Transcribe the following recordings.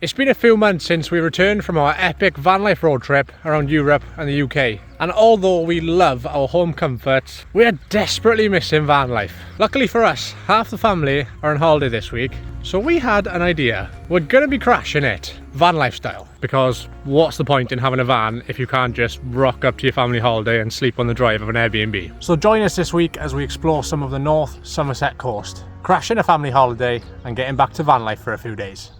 It's been a few months since we returned from our epic van life road trip around Europe and the UK. And although we love our home comforts, we are desperately missing van life. Luckily for us, half the family are on holiday this week. So we had an idea. We're going to be crashing it, van life style. Because what's the point in having a van if you can't just rock up to your family holiday and sleep on the drive of an Airbnb? So join us this week as we explore some of the North Somerset coast, crashing a family holiday and getting back to van life for a few days.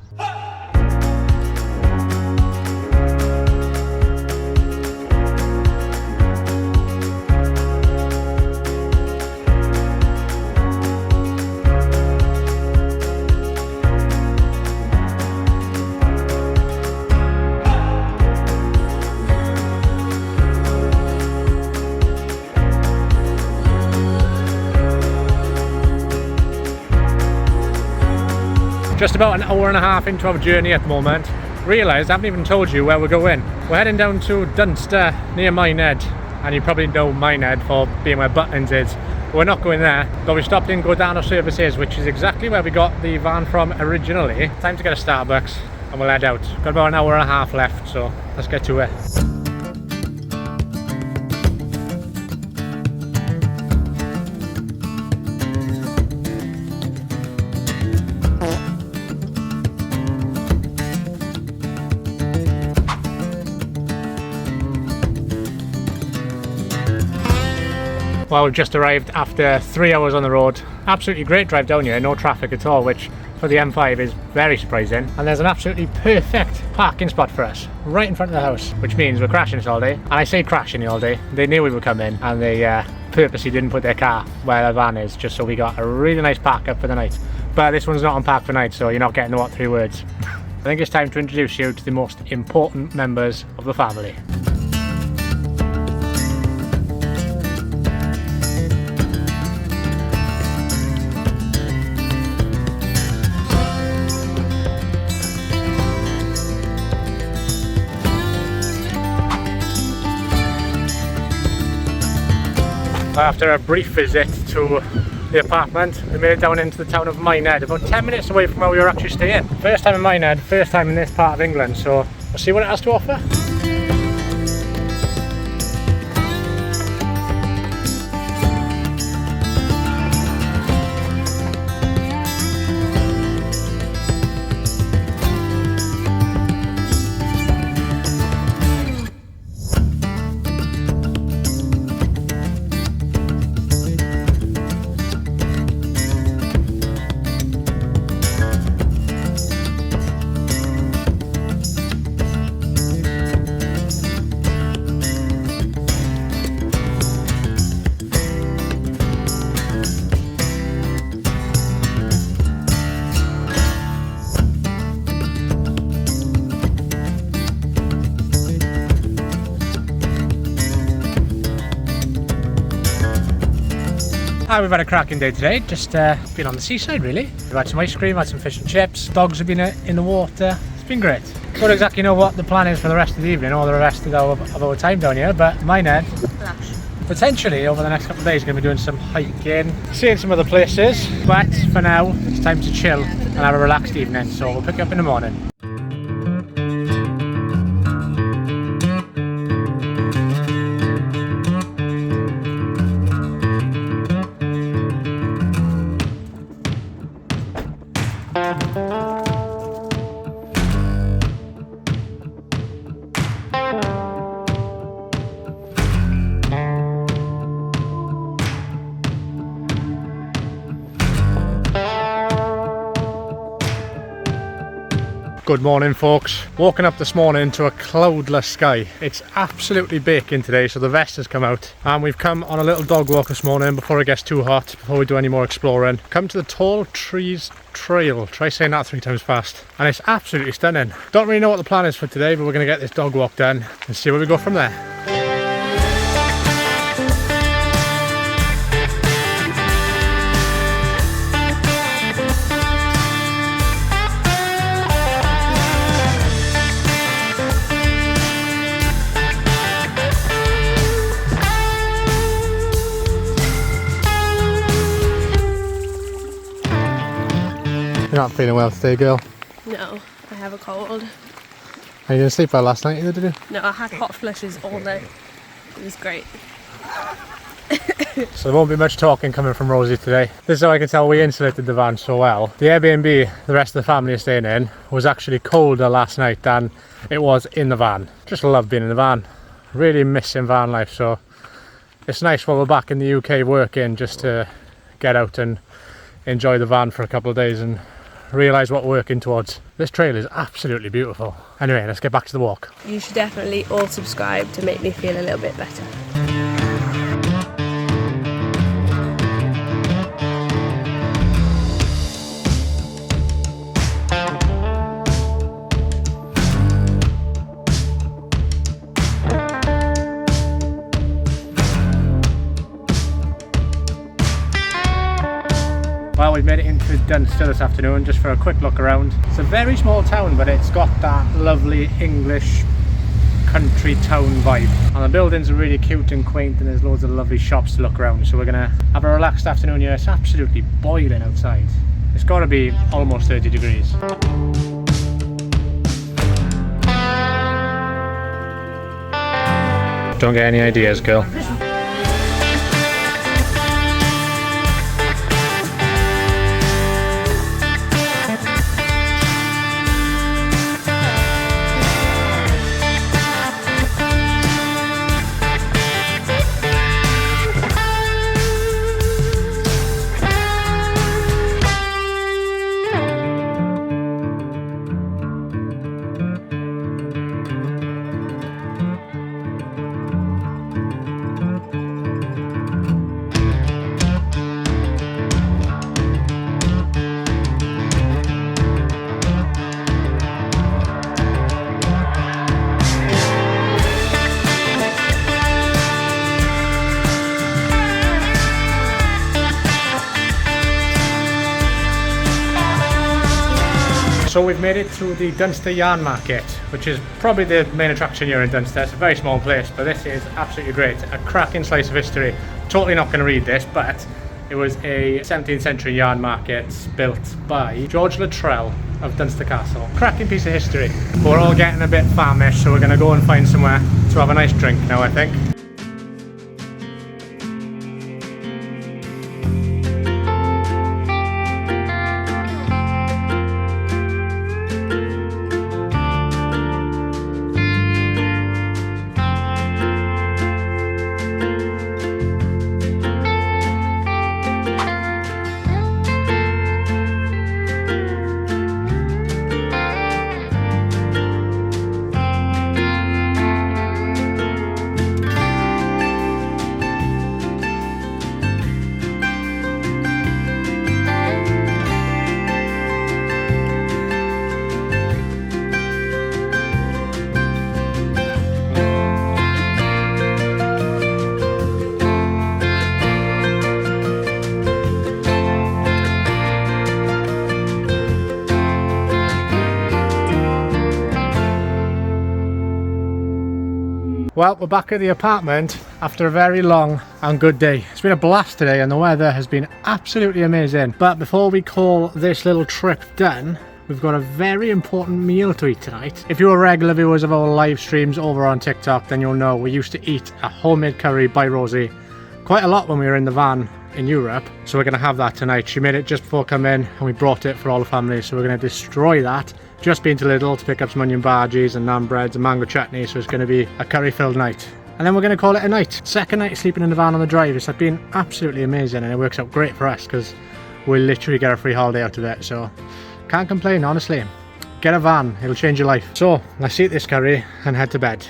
Just about an hour and a half into our journey at the moment. Realised I haven't even told you where we're going. We're heading down to Dunster near Minehead, and you probably know Minehead for being where Butlins is. We're not going there, but we stopped in Godano Services, which is exactly where we got the van from originally. Time to get a Starbucks and we'll head out. Got about an hour and a half left, so let's get to it. Well, we've just arrived after 3 hours on the road. Absolutely great drive down here, no traffic at all, which for the M5 is very surprising. And there's an absolutely perfect parking spot for us, right in front of the house, which means we're crashing this all day. And I say crashing all day, they knew we would come in and they purposely didn't put their car where their van is, just so we got a really nice park up for the night. But this one's not on park for night, so you're not getting the what 3 words. I think it's time to introduce you to the most important members of the family. After a brief visit to the apartment, we made it down into the town of Minehead, about 10 minutes away from where we were actually staying. First time in Minehead, first time in this part of England, so we'll see what it has to offer. We've had a cracking day today, just been on the seaside really. We've had some ice cream, had some fish and chips, dogs have been in the water, it's been great. Don't exactly know what the plan is for the rest of the evening or the rest of our time down here, but Minehead, potentially over the next couple of days, going to be doing some hiking, seeing some other places, but for now it's time to chill and have a relaxed evening, so we'll pick you up in the morning. Good morning folks, woken up this morning to a cloudless sky. It's absolutely baking today, so the vest has come out and we've come on a little dog walk this morning before it gets too hot, before we do any more exploring. Come to the Tall Trees Trail, try saying that 3 times fast, and it's absolutely stunning. Don't really know what the plan is for today, but we're going to get this dog walk done and see where we go from there. You're not feeling well today, girl? No, I have a cold. You didn't sleep well last night either, did you? No, I had hot flushes all day. It was great. So there won't be much talking coming from Rosie today. This is how I can tell we insulated the van so well. The Airbnb the rest of the family is staying in was actually colder last night than it was in the van. Just love being in the van. Really missing van life, so it's nice while we're back in the UK working just to get out and enjoy the van for a couple of days and realise what we're working towards. This trail is absolutely beautiful. Anyway, let's get back to the walk. You should definitely all subscribe to make me feel a little bit better. Well, we've made it into Dunster this afternoon just for a quick look around. It's a very small town, but it's got that lovely English country town vibe. And the buildings are really cute and quaint, and there's loads of lovely shops to look around. So we're gonna have a relaxed afternoon here. It's absolutely boiling outside. It's got to be almost 30 degrees. Don't get any ideas, girl. So we've made it to the Dunster Yarn Market, which is probably the main attraction here in Dunster. It's a very small place, but this is absolutely great. A cracking slice of history. Totally not going to read this, but it was a 17th century yarn market built by George Luttrell of Dunster Castle. Cracking piece of history. We're all getting a bit famished, so we're going to go and find somewhere to have a nice drink now, I think. Well, we're back at the apartment after a very long and good day. It's been a blast today and the weather has been absolutely amazing. But before we call this little trip done, we've got a very important meal to eat tonight. If you're regular viewers of our live streams over on TikTok, then you'll know we used to eat a homemade curry by Rosie quite a lot when we were in the van in Europe. So we're going to have that tonight. She made it just before coming and we brought it for all the family. So we're going to destroy that. Just been to Lidl to pick up some onion bhajis and naan breads and mango chutney, so it's going to be a curry filled night. And then we're going to call it a night. Second night sleeping in the van on the drive. It's been absolutely amazing and it works out great for us because we'll literally get a free holiday out of it. So can't complain, honestly. Get a van, it'll change your life. So let's eat this curry and head to bed.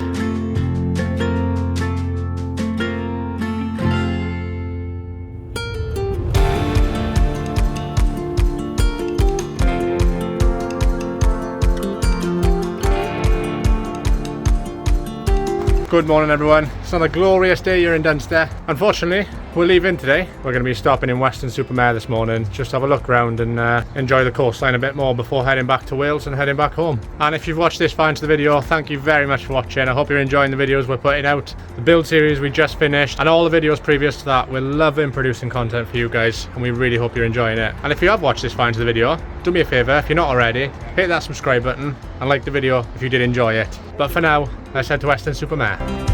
Good morning everyone. It's another glorious day here in Dunster. Unfortunately, we're leaving today. We're going to be stopping in Weston-super-Mare this morning, just have a look around and enjoy the coastline a bit more before heading back to Wales and heading back home. And if you've watched this far into the video, thank you very much for watching. I hope you're enjoying the videos we're putting out, the build series we just finished, and all the videos previous to that. We're loving producing content for you guys, and we really hope you're enjoying it. And if you have watched this far into the video, do me a favour, if you're not already, hit that subscribe button and like the video if you did enjoy it. But for now, let's head to Weston-super-Mare.